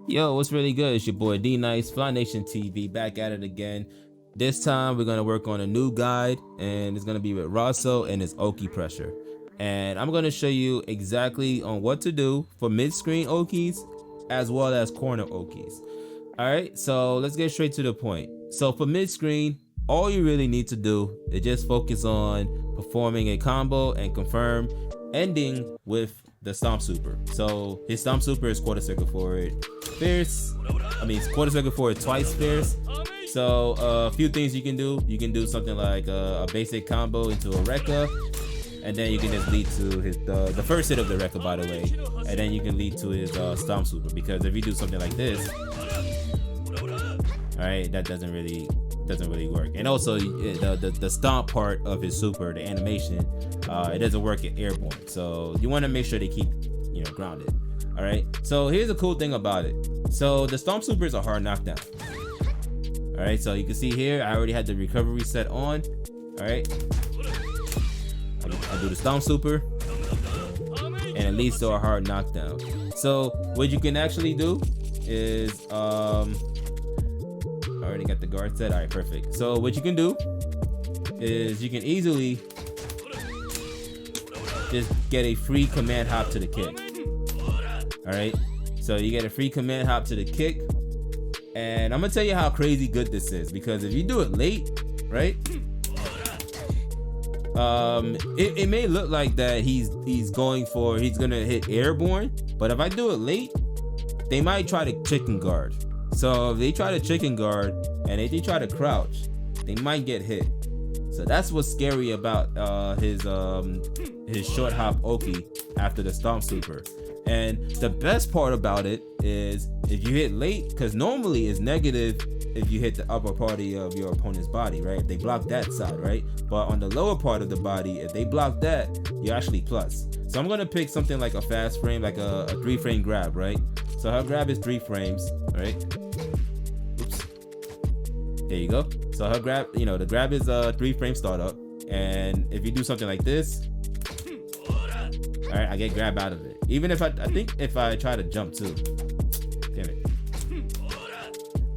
Yo, what's really good? It's your boy D Nice, Fly Nation TV, back at it again. This time we're gonna work on a new guide, and it's gonna be with Rosso and his OKI pressure. And I'm gonna show you exactly on what to do for mid-screen OKIs as well as corner OKIs. All right, so let's get straight to the point. So for mid-screen, all you really need to do is just focus on performing a combo and confirm, ending with the stomp super. So his stomp super is quarter circle forward fierce. It's quarter circle forward twice fierce. So a few things you can do. You can do something like a basic combo into a Rekka, and then you can just lead to his the first hit of the Rekka, by the way, and then you can lead to his stomp super. Because if you do something like this, all right, that doesn't really work. And also the stomp part of his super, the animation, it doesn't work at airborne. So you want to make sure they keep grounded. All right. So here's the cool thing about it. So the stomp super is a hard knockdown. All right. So you can see here, I already had the recovery set on. All right. I do the stomp super, and it leads to a hard knockdown. So what you can actually do is I already got the guard set. All right, perfect. So what you can do is you can easily just get a free command hop to the kick. All right, so you get a free command hop to the kick, and I'm gonna tell you how crazy good this is, because if you do it late, right, it may look like that he's gonna hit airborne, but if I do it late, they might try to chicken guard. So if they try to chicken guard and if they try to crouch, they might get hit. So that's what's scary about his short hop OKI after the stomp super. And the best part about it is if you hit late, because normally it's negative if you hit the upper part of your opponent's body, right? If they block that side, right? But on the lower part of the body, if they block that, you're actually plus. So I'm gonna pick something like a fast frame, like a 3-frame grab, right? So her grab is 3 frames, right? Oops. There you go. So her grab, the grab is a 3-frame startup. And if you do something like this, all right, I get grab out of it. Even if I think if I try to jump too. Damn it.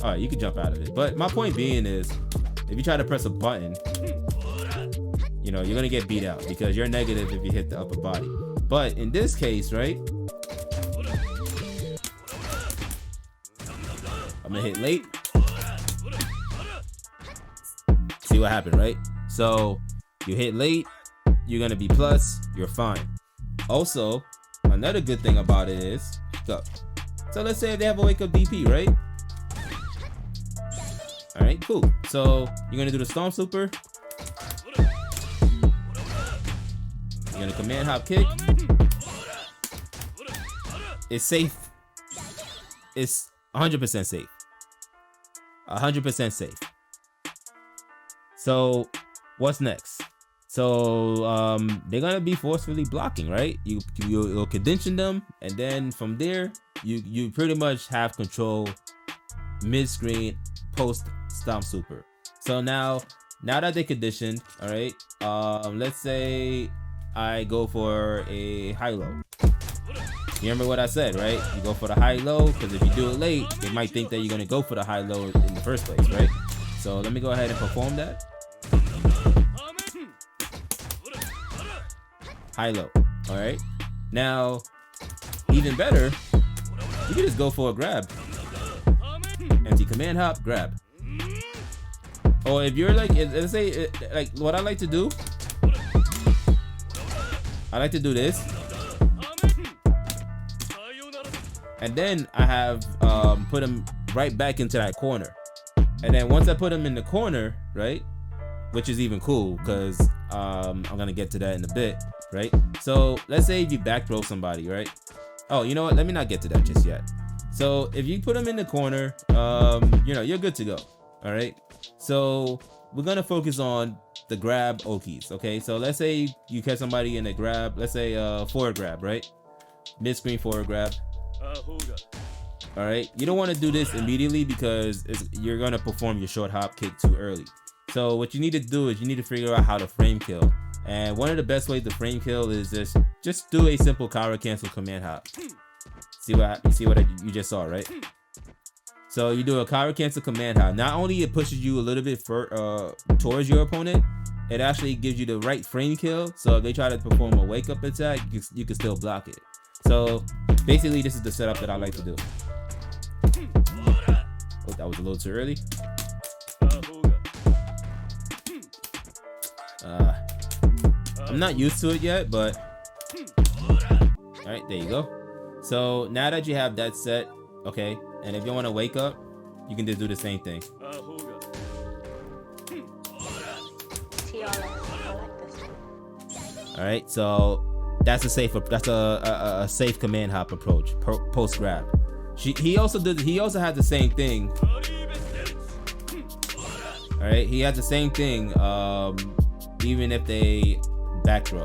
All right, you can jump out of it. But my point being is, if you try to press a button, you're gonna get beat out because you're negative if you hit the upper body. But in this case, right, I'm gonna hit late. See what happened, right? So you hit late, you're gonna be plus, you're fine. Also, another good thing about it is, so let's say they have a wake up DP, right? All right, cool. So you're gonna do the stomp super. You're gonna command hop kick. It's safe. It's 100% safe. 100% safe. So what's next? So they're gonna be forcefully blocking, right? You'll condition them, and then from there you pretty much have control mid-screen post stomp super. So now that they conditioned, all right, let's say I go for a high-low. You remember what I said, right? You go for the high-low, because if you do it late, they might think that you're gonna go for the high-low in the first place, right? So let me go ahead and perform that. High-low. All right. Now, even better, you can just go for a grab. Empty command hop, grab. Or if you're like, let's say, like what I like to do, I like to do this, and then I have put him right back into that corner. And then once I put him in the corner, right, which is even cool because I'm gonna get to that in a bit, right? So let's say if you back throw somebody, right? Oh, you know what? Let me not get to that just yet. So if you put them in the corner, you're good to go. All right. So we're gonna focus on the grab OKIs. Okay. So let's say you catch somebody in a grab. Let's say forward grab, right? Mid-screen forward grab. All right. You don't want to do this immediately because you're gonna perform your short hop kick too early. So what you need to do is you need to figure out how to frame kill. And one of the best ways to frame kill is just do a simple counter cancel command hop. See what you just saw, right? So you do a counter cancel command hop. Not only it pushes you a little bit towards your opponent, it actually gives you the right frame kill. So if they try to perform a wake up attack, you can still block it. So basically, this is the setup that I like to do. Oh, that was a little too early. I'm not used to it yet, but all right, there you go. So now that you have that set, okay, and if you want to wake up, you can just do the same thing. All right, so that's a safe. That's a safe command hop approach. Post grab. He also had the same thing. All right, he had the same thing. Even if they back throw.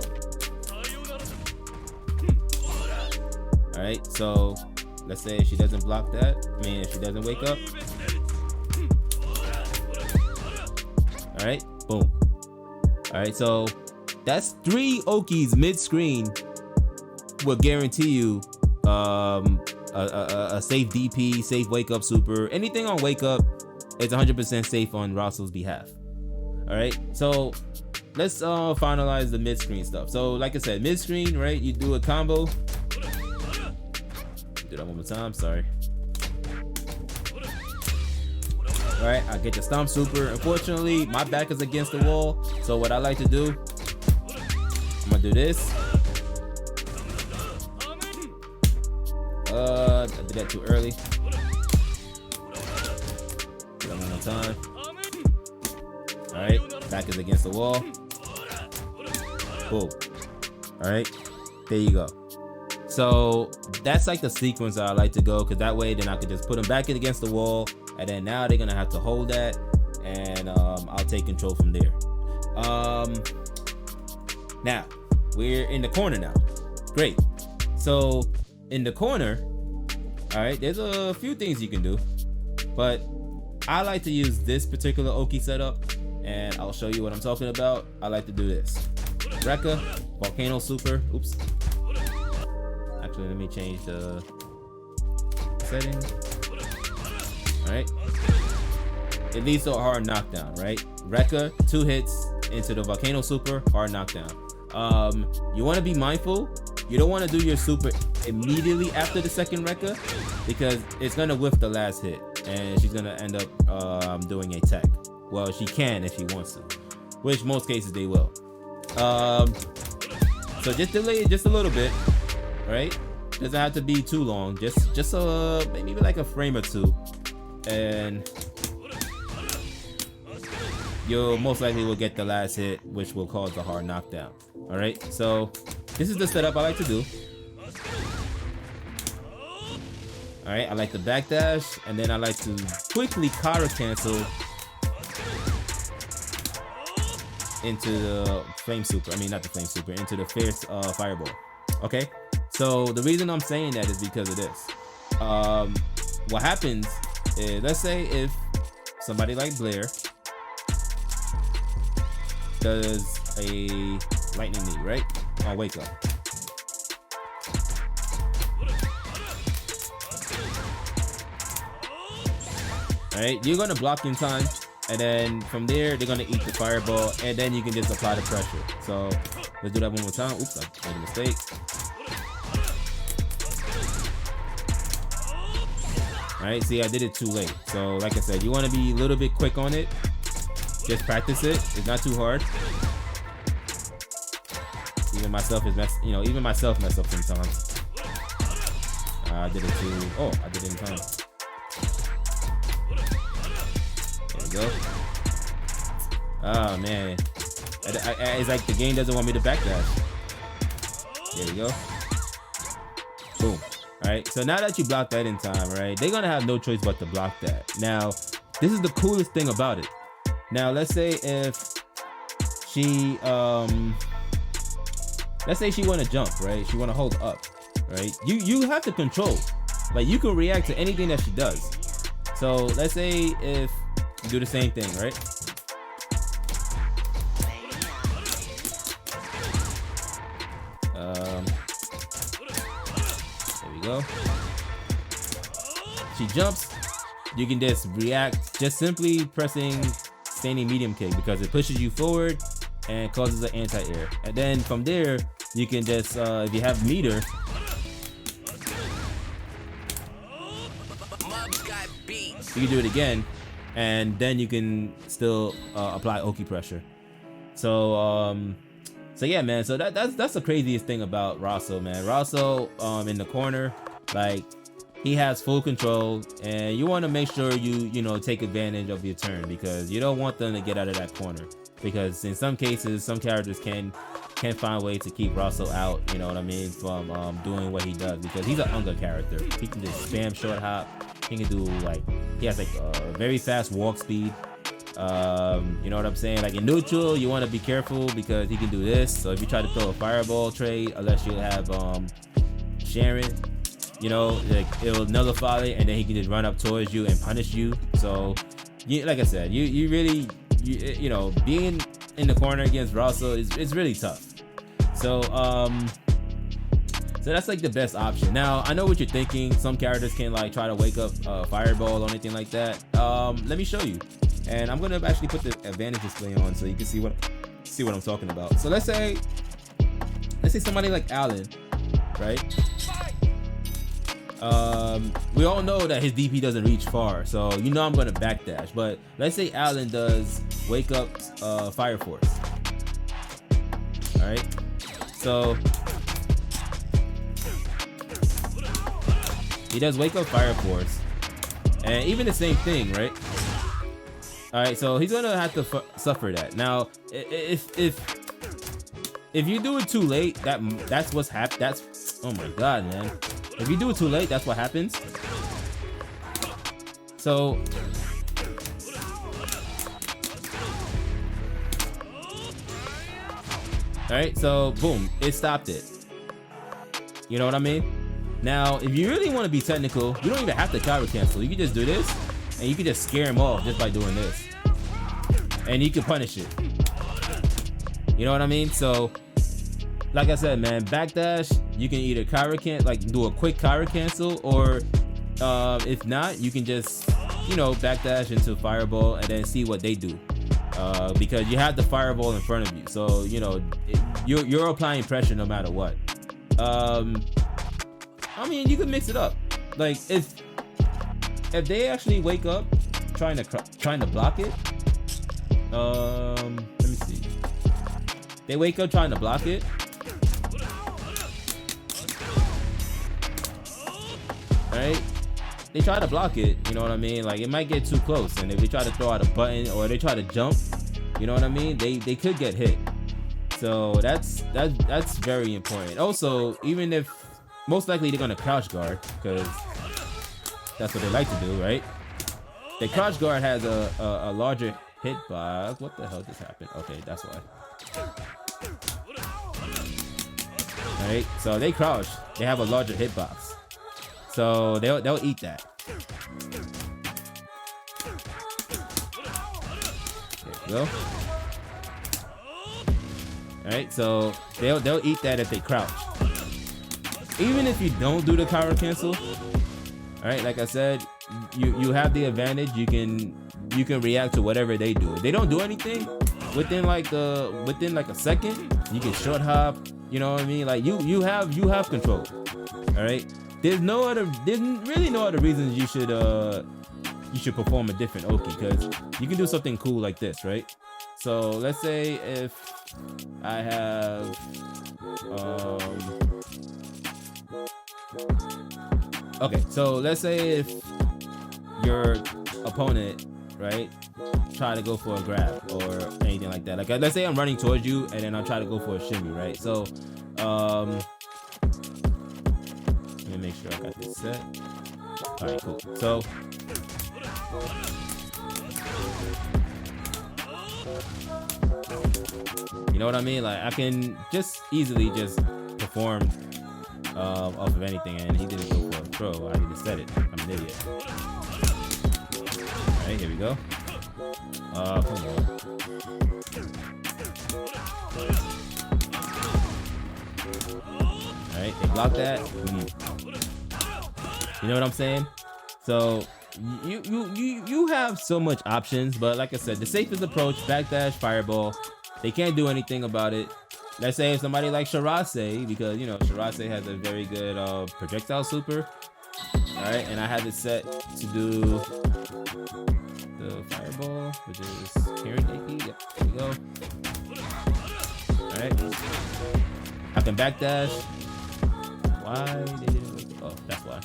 All right, so let's say she doesn't block that. I mean, if she doesn't wake up. All right, boom. All right, so that's 3 OKIs mid-screen will guarantee you a safe DP, safe wake up super. Anything on wake up is 100% safe on Rosso's behalf. All right, so let's finalize the mid-screen stuff. So like I said, mid-screen, right? You do a combo. Do that one more time. Sorry. All right, I get the stomp super. Unfortunately, my back is against the wall. So what I like to do, I'm gonna do this. I did that too early. Do that one more time. All right, back is against the wall. Boom. All right, there you go. So that's like the sequence that I like to go, because that way then I can just put them back against the wall, and then now they're gonna have to hold that, and I'll take control from there. Now we're in the corner now. Great. So in the corner, all right, there's a few things you can do, but I like to use this particular OKI setup, and I'll show you what I'm talking about. I like to do this. Rekka, Volcano Super. Oops. Actually, let me change the setting. All right. It leads to a hard knockdown, right? Rekka, 2 hits into the Volcano Super, hard knockdown. You want to be mindful. You don't want to do your super immediately after the second Rekka, because it's gonna whiff the last hit, and she's gonna end up doing a tech. Well, she can if she wants to, which most cases they will. So just delay it just a little bit, right? Doesn't have to be too long. Just maybe like a frame or two, and you'll most likely will get the last hit, which will cause the hard knockdown. All right. So this is the setup I like to do. All right. I like to backdash, and then I like to quickly counter cancel into the flame super. I mean, not the flame super, into the fierce fireball. Okay. So the reason I'm saying that is because of this. What happens is, let's say if somebody like Blair does a lightning knee, right? I'll wake up. All right, you're gonna block in time, and then from there they're gonna eat the fireball, and then you can just apply the pressure. So let's do that one more time. Oops, I made a mistake. All right, see, I did it too late. So like I said, you want to be a little bit quick on it. Just practice it. It's not too hard. Even myself mess up sometimes. I did it too. Oh, I did it in time. There we go. Oh man, it's like the game doesn't want me to backdash. There we go. Boom. All right. So now that you block that in time, right? They're gonna have no choice but to block that. Now, this is the coolest thing about it. Now, let's say if she let's say she want to jump, right? She want to hold up, right? You have to control. Like, you can react to anything that she does. So let's say if you do the same thing, right? There we go. She jumps. you can just react just simply pressing standing medium kick because it pushes you forward and causes an anti-air. And then from there, you can just, if you have meter, you can do it again, and then you can still apply Oki pressure. So yeah, man. So that's the craziest thing about Rosso, man. Rosso in the corner, like, he has full control, and you want to make sure you know, take advantage of your turn, because you don't want them to get out of that corner, because in some cases some characters can find a way to keep Rosso out, you know what I mean, from doing what he does, because he's an Unga character. He can just spam short hop. He can do, like, he has like a very fast walk speed. You know what I'm saying? Like in neutral, you want to be careful because he can do this. So if you try to throw a fireball trade, unless you have Sharon, you know, like, it'll nullify it, and then he can just run up towards you and punish you. So, like I said, you really, you know, being in the corner against Rosso is really tough. So so that's like the best option. Now I know what you're thinking. Some characters can like try to wake up fireball or anything like that. Let me show you. And I'm gonna actually put the advantage display on so you can see what I'm talking about. So let's say somebody like Allen, right? We all know that his DP doesn't reach far, so you know I'm gonna backdash. But let's say Allen does wake up Fire Force. All right, so he does wake up Fire Force, and even the same thing, right? All right, so he's gonna have to suffer that. Now, if you do it too late, that's what's happened. That's, oh my god, man. If you do it too late, that's what happens. So, all right, so boom, it stopped it. You know what I mean? Now, if you really want to be technical, you don't even have to counter cancel. You can just do this, and you can just scare him off just by doing this, and you can punish it. You know what I mean? So, like I said, man, backdash, you can either do a quick counter cancel, or if not, you can just, you know, backdash into fireball and then see what they do, because you have the fireball in front of you, so you know you're applying pressure no matter what. I mean, you can mix it up. Like if they actually wake up trying to block it, let me see. They wake up trying to block it. Right? They try to block it, you know what I mean? Like, it might get too close, and if they try to throw out a button or they try to jump, you know what I mean? They could get hit. So that's very important. Also, even if most likely they're gonna crouch guard, because that's what they like to do, right? The crouch guard has a larger hitbox. What the hell just happened? Okay, that's why. Alright, so they crouch. They have a larger hitbox, so they'll eat that. There we go. Alright, so they'll eat that if they crouch. Even if you don't do the counter cancel, alright, like I said, you have the advantage. You can react to whatever they do. If they don't do anything within like a second, you can short hop. You know what I mean? Like you have control. Alright. There's really no other reasons you should perform a different Oki, because you can do something cool like this, right? So let's say if I have okay, so let's say if your opponent, right, try to go for a grab or anything like that. Like let's say I'm running towards you and then I'll try to go for a shimmy, right? So let me make sure I got this set. Alright, cool. So you know what I mean? Like I can just easily just perform off of anything, and he didn't go for a throw. I need to set it. I'm an idiot. Alright, here we go. Come on. Alright, they block that. You know what I'm saying? So you have so much options, but like I said, the safest approach, backdash, fireball. They can't do anything about it. Let's say if somebody like Shirase, because you know Shirase has a very good projectile super. All right, and I have it set to do the fireball, which is Kirigeki. Yep, there we go. All right, I can backdash. Why they didn't make it? Oh, that's why.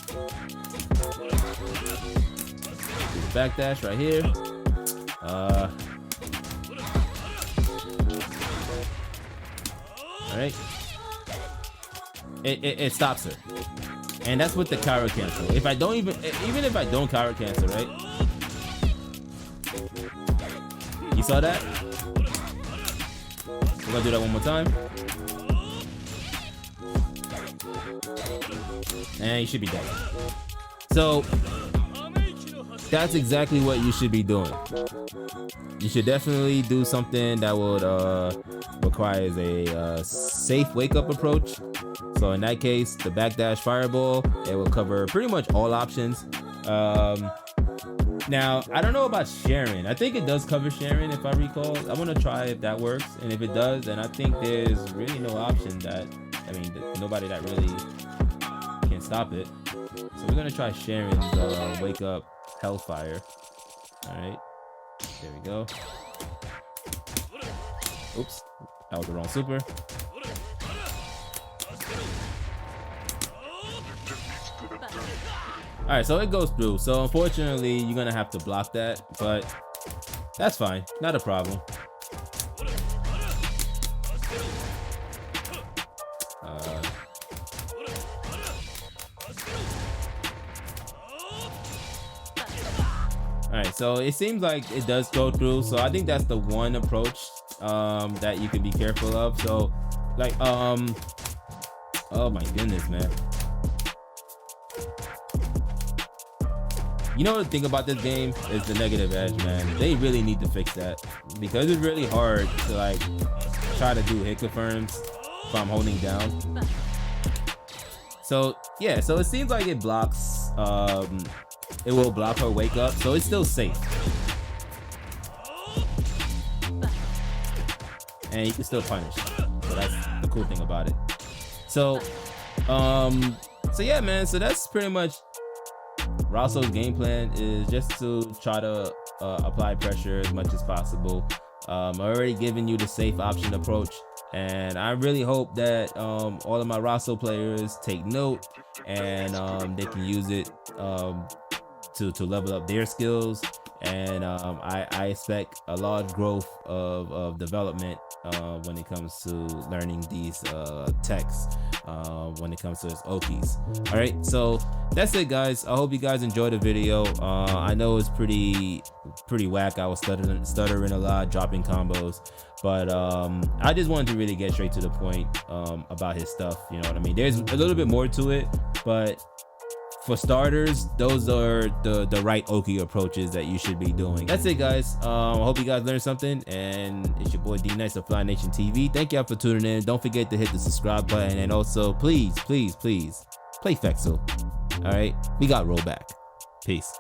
Backdash right here. All right. It stops her, and that's with the counter cancel. If I don't even if I don't counter cancel, right? You saw that? We're gonna do that one more time. And you should be dead. So that's exactly what you should be doing. You should definitely do something that would requires a safe wake up approach. So in that case, the backdash fireball, it will cover pretty much all options. Now I don't know about Sharon. I think it does cover Sharon if I recall. I want to try if that works, and if it does, then I think there's really no option that nobody that really can stop it. So we're gonna try Sharon's wake up Hellfire. All right, there we go. Oops, that was the wrong super. All right, so it goes through. So unfortunately, you're gonna have to block that, but that's fine, not a problem. All right, so it seems like it does go through. So I think that's the one approach that you can be careful of. So like, oh my goodness, man. You know the thing about this game is the negative edge, man. They really need to fix that because it's really hard to like try to do hit confirms if I'm holding down. So yeah, so it seems like it blocks. It will block her wake up, so it's still safe. And you can still punish. So that's the cool thing about it. So, so yeah, man. So that's pretty much Rosso's game plan, is just to try to apply pressure as much as possible. I've already given you the safe option approach, and I really hope that all of my Rosso players take note and they can use it to level up their skills. And I expect a large growth of development when it comes to learning these techs, when it comes to his OKIs. All right, so that's it, guys. I hope you guys enjoyed the video. I know it's pretty whack. I was stuttering a lot, dropping combos, but I just wanted to really get straight to the point about his stuff. You know what I mean? There's a little bit more to it, but for starters, those are the right OKI approaches that you should be doing. That's it, guys. I hope you guys learned something, and it's your boy D Nice of Fly Nation TV. Thank y'all for tuning in. Don't forget to hit the subscribe button, and also please play Fexel. All right, we got rollback. Peace.